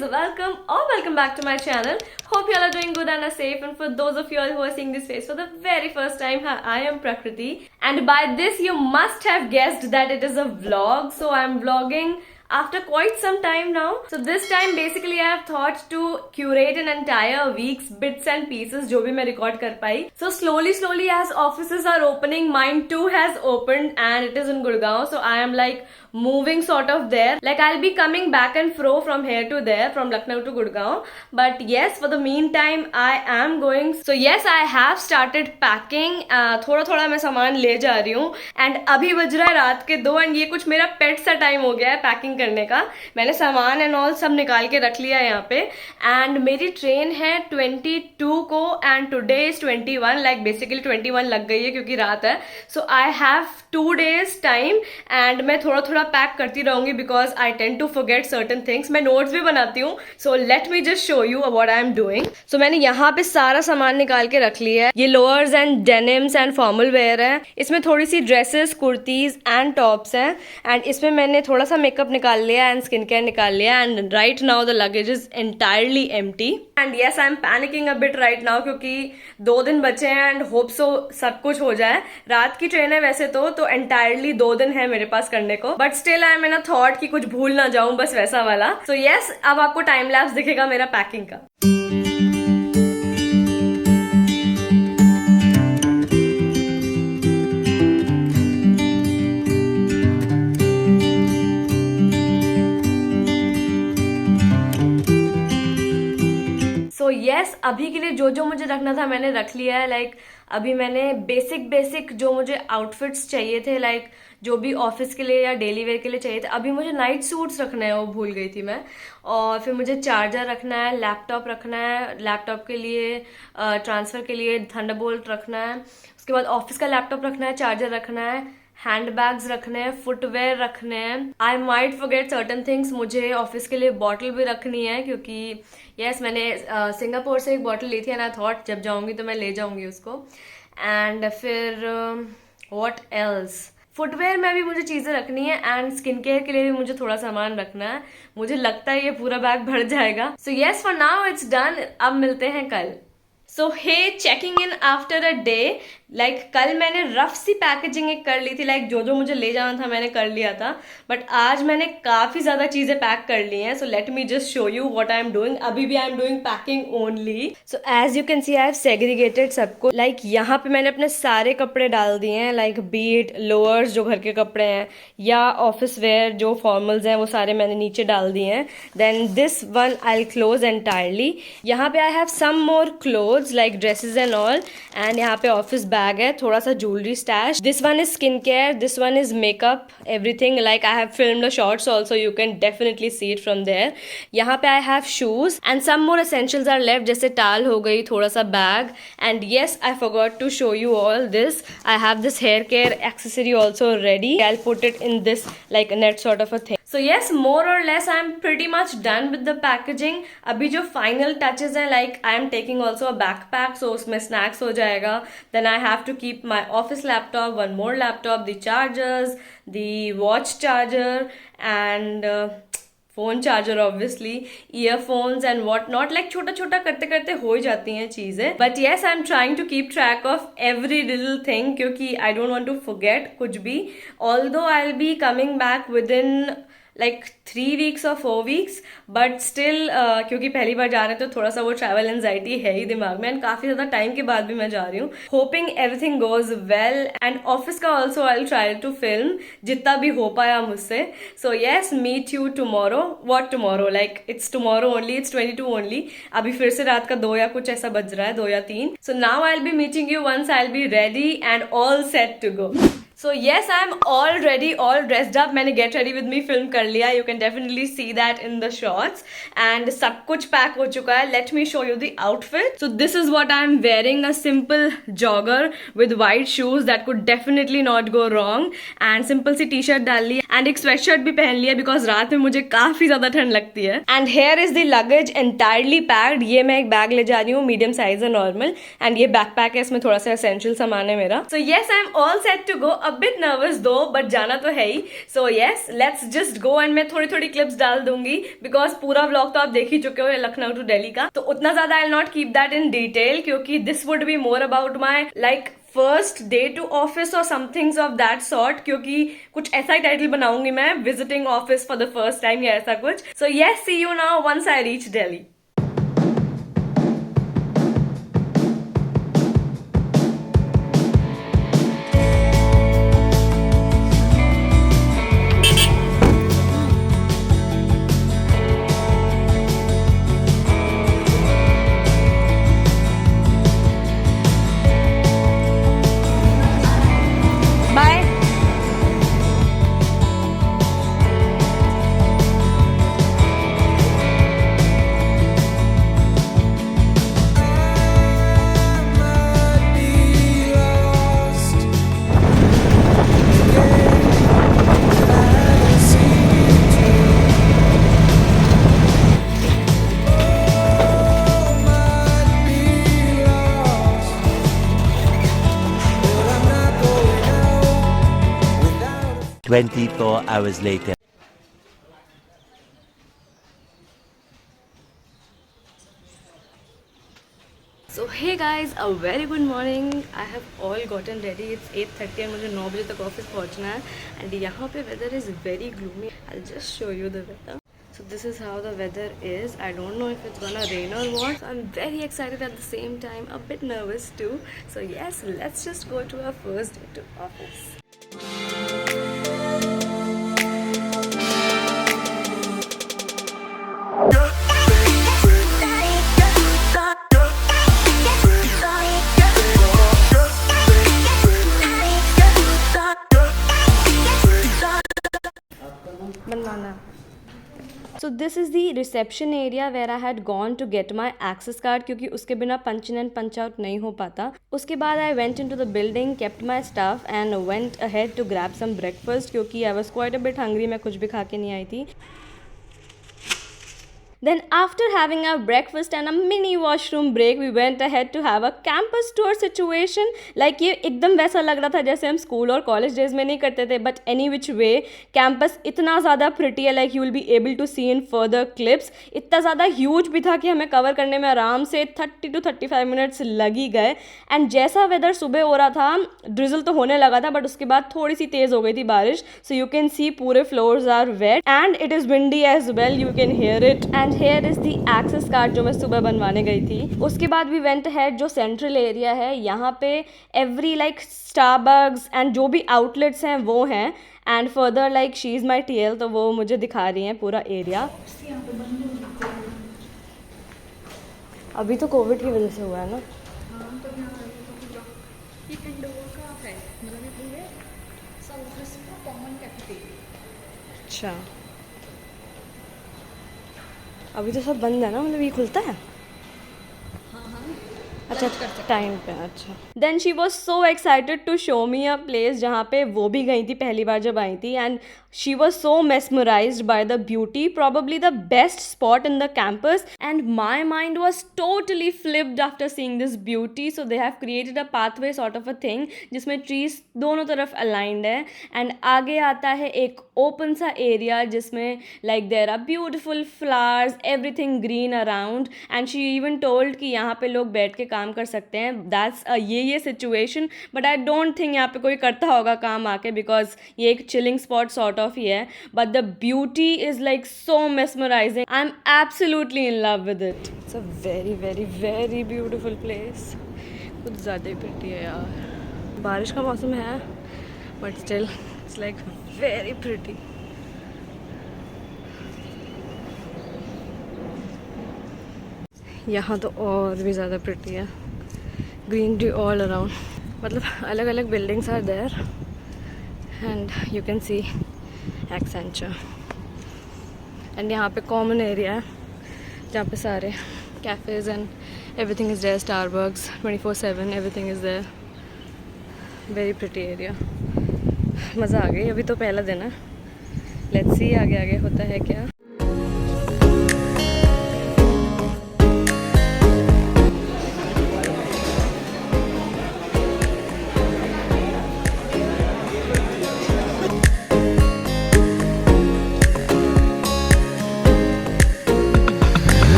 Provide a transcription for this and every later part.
guys, welcome back to my channel. Hope you all are doing good and are safe. And for those of you all who are seeing this face for the very first time, hi, I am Prakriti. And by this you must have guessed that it is a vlog. So I'm vlogging after quite some time now. So this time basically I have thought to curate an entire week's bits and pieces जो भी मैं record कर पाई. So slowly as offices are opening, mine too has opened and it is in Gurgaon. So I am like moving sort of there. Like I'll be coming back and fro from here to there, from Lucknow to Gurgaon. But yes, for the meantime I am going. So yes, I have started packing. थोड़ा मैं सामान ले जा रही हूँ. And अभी बज रहा है रात के 2 and ये कुछ मेरा पेट सा टाइम हो गया है पैकिंग करने का. मैंने सामान एंड ऑल सब निकाल के रख लिया है यहाँ पे. एंड मेरी ट्रेन है 22 को and today is 21. Like basically 21 लग गई है क्योंकि रात है. So I have 2 days time and मैं थोड़ा पैक करती रहूंगी because I tend to forget certain things. मैं नोट्स भी बनाती हूँ. So let me just show you what I am doing. So मैंने यहाँ पे सारा सामान निकाल के रख लिया है. ये lowers and denims and formal wear है. इसमें थोड़ी सी ड्रेसेस, कुर्तीज एंड टॉप्स हैं. एंड इसमें मैंने थोड़ा सा मेकअप निकाल लिया एंड स्किन केयर निकाल लिया. And right now the luggage is entirely empty. And yes, I am panicking a bit right now क्योंकि 2 दिन बचे हैं एंड होप सो सब कुछ हो जाए. रात की ट्रेन है वैसे तो एंटायरली 2 दिन है मेरे पास करने को. But still I am in a thought कि कुछ भूल ना जाऊं, बस वैसा वाला. सो येस, अब आपको टाइम लैप्स दिखेगा मेरा पैकिंग का. तो यस, अभी के लिए जो मुझे रखना था मैंने रख लिया है. लाइक अभी मैंने बेसिक जो मुझे आउटफिट्स चाहिए थे, लाइक जो भी ऑफिस के लिए या डेली वेयर के लिए चाहिए थे. अभी मुझे नाइट सूट्स रखना है, वो भूल गई थी मैं. और फिर मुझे चार्जर रखना है, लैपटॉप रखना है, लैपटॉप के लिए ट्रांसफ़र के लिए थंडरबोल्ट रखना है. उसके बाद ऑफिस का लैपटॉप रखना है, चार्जर रखना है, हैंड बैग्स रखने हैं, फुटवेयर रखने हैं. I might forget certain things. मुझे ऑफिस के लिए बॉटल भी रखनी है क्योंकि यस, मैंने सिंगापुर से एक बॉटल ली थी एंड आई थॉट जब जाऊंगी तो मैं ले जाऊंगी उसको. एंड फिर व्हाट एल्स, फुटवेयर में भी मुझे चीज़ें रखनी है एंड स्किन केयर के लिए भी मुझे थोड़ा सामान रखना है. मुझे लगता है ये पूरा बैग भर जाएगा. So yes, for now it's done. अब मिलते हैं कल. So hey, checking in after a day. Like कल मैंने रफ सी पैकेजिंग एक कर ली थी. लाइक जो मुझे ले जाना था मैंने कर लिया था. बट आज मैंने काफ़ी ज़्यादा चीज़ें पैक कर ली हैं. So let me just show you what I am doing. अभी भी I am doing packing only. So as you can see I have segregated सबको. लाइक यहाँ पे मैंने अपने सारे कपड़े डाल दिए हैं. लाइक बीट लोअर्स जो घर के कपड़े हैं या ऑफिस वेयर जो फॉर्मल्स हैं वो सारे मैंने नीचे डाल दिए हैं. Then this one I will close entirely. यहाँ पे I have some more clothes like dresses and all. And यहाँ पे ऑफिस बैग है, थोड़ा सा jewellery stash. This one is skin care, this one is makeup, everything. Like I have filmed the shorts also, you can definitely see it from there. यहाँ पे I have shoes and some more essentials are left, जैसे टाल हो गई, थोड़ा सा bag. And yes, I forgot to show you all this. I have this hair care accessory also ready. I will put it in this like net sort of a thing. So yes, more or less I am pretty much done with the packaging. अभी जो final touches हैं, like I am taking also a backpack, so उसमें snacks हो जाएगा. Then I have to keep my office laptop, one more laptop, the chargers, the watch charger and phone charger obviously, earphones and what not. like छोटा करते हो ही जाती हैं चीज़ें. But yes, I am trying to keep track of every little thing क्योंकि I don't want to forget कुछ भी. Although I'll be coming back within like 3 weeks or 4 weeks, but still क्योंकि पहली बार जा रहे हैं तो थोड़ा सा वो ट्रैवल एंजाइटी है ही दिमाग में. एंड काफ़ी ज़्यादा टाइम के बाद भी मैं जा रही हूँ. Hoping everything goes well. And office का also I will try to film जितना भी हो पाया मुझसे. So yes, meet you tomorrow. What tomorrow, like it's tomorrow only, it's 22 only. अभी फिर से रात का 2 या कुछ ऐसा बज रहा है, 2 या 3. So now I will be meeting you once I will be ready and all set to go. So yes, I am all ready, all dressed up. मैंने get ready with me film कर लिया. You can definitely see that in the shots. And सब कुछ pack हो चुका है. Let me show you the outfit. So this is what I am wearing. A simple jogger with white shoes that could definitely not go wrong. And simple C t-shirt डाल ली. And एक sweatshirt भी पहन लिया because रात में मुझे काफी ज़्यादा ठंड लगती है. And here is the luggage entirely packed. ये मैं एक बैग ले जा रही हूँ, medium size है normal. And ये backpack है, इसमें थोड़ा सा essential सामान है मेरा. So yes, I am all set to go. a bit nervous though, but जाना तो है ही. So yes, let's just go and मैं थोड़ी थोड़ी clips डाल दूंगी because पूरा vlog तो आप देख ही चुके हो लखनऊ to Delhi का. तो उतना ज्यादा I'll not keep that in detail क्योंकि this would be more about my like first day to office और समथिंग्स ऑफ दैट सॉर्ट, क्योंकि कुछ ऐसा ही टाइटल बनाऊंगी मैं, visiting office for the first time या ऐसा कुछ. So yes, see you now once I reach Delhi. Twenty-four hours later. So hey guys, a very good morning. I have all gotten ready. It's 8:30 and मुझे 9 बजे तक office पहुंचना है. And यहाँ पे weather is very gloomy. I'll just show you the weather. So this is how the weather is. I don't know if it's gonna rain or what. So I'm very excited at the same time, a bit nervous too. So yes, let's just go to our first day to office. Banana. So this is the reception area where I had gone to get my access card क्योंकि उसके बिना punch in and punch out नहीं हो पाता. उसके बाद I went into the building, kept my stuff and went ahead to grab some breakfast क्योंकि I was quite a bit hungry. मैं कुछ भी खा के नहीं आई थी. Then after having our breakfast and a mini washroom break, we went ahead to have a campus tour situation. Like ये एकदम वैसा लग रहा था जैसे हम स्कूल और कॉलेज डेज में नहीं करते थे. But any which way, campus इतना ज़्यादा pretty है, like you will be able to see in further clips. इतना ज़्यादा huge भी था कि हमें कवर करने में आराम से 30 to 35 मिनट्स लग ही गए. एंड जैसा वेदर सुबह हो रहा था, ड्रिजल तो होने लगा था, बट उसके बाद थोड़ी सी तेज़ हो गई थी बारिश. सो यू कैन सी पूरे floors are wet and it is windy as well, you can hear it. And here is the access card जो मैं सुबह बनवाने गई थी. उसके बाद भी वेंट हेड जो सेंट्रल एरिया है, यहाँ पे एवरी लाइक स्टारबक्स एंड जो भी आउटलेट्स हैं वो हैं. And further like she is my TL, तो वो मुझे दिखा रही हैं पूरा एरिया. अभी तो कोविड की वजह से हुआ है ना. अच्छा, अभी तो सब बंद है ना, मतलब ये खुलता है. अच्छा टाइम पे. अच्छा. Then she was so excited to show me a place जहाँ पे वो भी गई थी पहली बार जब आई थी. And she was so mesmerised by the beauty, probably the best spot in the campus. And my mind was totally flipped after seeing this beauty. So they have created a pathway sort of a thing जिसमें trees दोनों तरफ aligned है. And आगे आता है एक open सा area जिसमें like there are beautiful flowers, everything green around. And she even told कि यहाँ पे लोग बैठ के काम कर सकते हैं. दैट्स ये situation, but I don't think यहाँ पे कोई करता होगा काम आके, बिकॉज ये एक चिलिंग स्पॉट सॉर्ट ऑफ ही है. But the beauty is like so mesmerising. I am absolutely in love with it. It's a very very very beautiful place. कुछ ज़्यादा ही प्रिटी है यार. बारिश का मौसम है but still it's like very pretty. यहाँ तो और भी ज़्यादा प्रिटी है. ग्रीनरी ऑल अराउंड, मतलब अलग अलग buildings are there and you can see Accenture. And यहाँ पे कॉमन एरिया है जहाँ पे सारे cafes and everything is there. Starbucks 24/7 everything is there. Very pretty area. मज़ा आ गई. अभी तो पहला दिन है. लेट्स सी आगे आगे होता है क्या.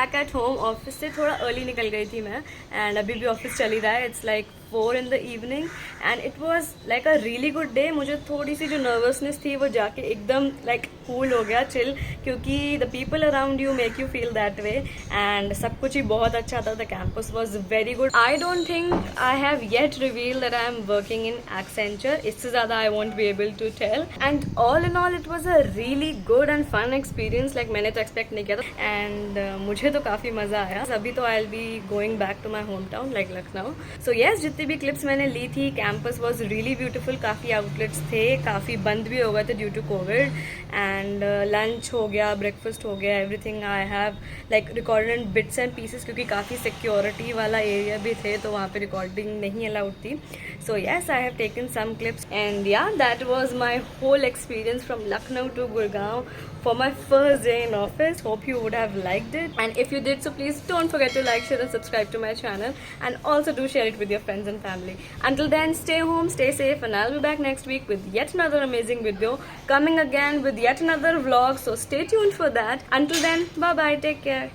Back at home. ऑफिस से थोड़ा अर्ली निकल गई थी मैं, एंड अभी भी ऑफिस चल ही रहा है. It's like 4 in the evening and it was like a really good day. मुझे थोड़ी सी जो नर्वसनेस थी वो जाके एकदम like कूल हो गया, चिल, क्योंकि the people around you make you feel that way and सब कुछ ही बहुत अच्छा था. The campus was very good. I don't think I have yet revealed that I am working in Accenture. इससे ज़्यादा I won't be able to tell. And all in all it was a really good and fun experience. Like मैंने तो expect नहीं किया था and मुझे तो काफ़ी मज़ा आया. अभी तो I'll be going back to my hometown like Lucknow. So yes, जितनी भी क्लिप्स मैंने ली थी, कैंपस वॉज रियली ब्यूटीफुल. काफ़ी आउटलेट्स थे, काफ़ी बंद भी हो गए थे due to Covid. And lunch हो गया, ब्रेकफास्ट हो गया, everything I have like recorded in bits and pieces, क्योंकि काफ़ी सिक्योरिटी वाला एरिया भी थे तो वहाँ पे रिकॉर्डिंग नहीं अलाउड थी. So yes, I have taken some clips and yeah that was my whole experience from Lucknow to Gurgaon for my first day in office. Hope you would have liked it, and if you did, so please don't forget to like, share and subscribe to my channel, and also do share it with your friends and family. Until then, stay home, stay safe, and I'll be back next week with yet another amazing video, coming again with yet another vlog, so stay tuned for that. Until then, bye bye, take care.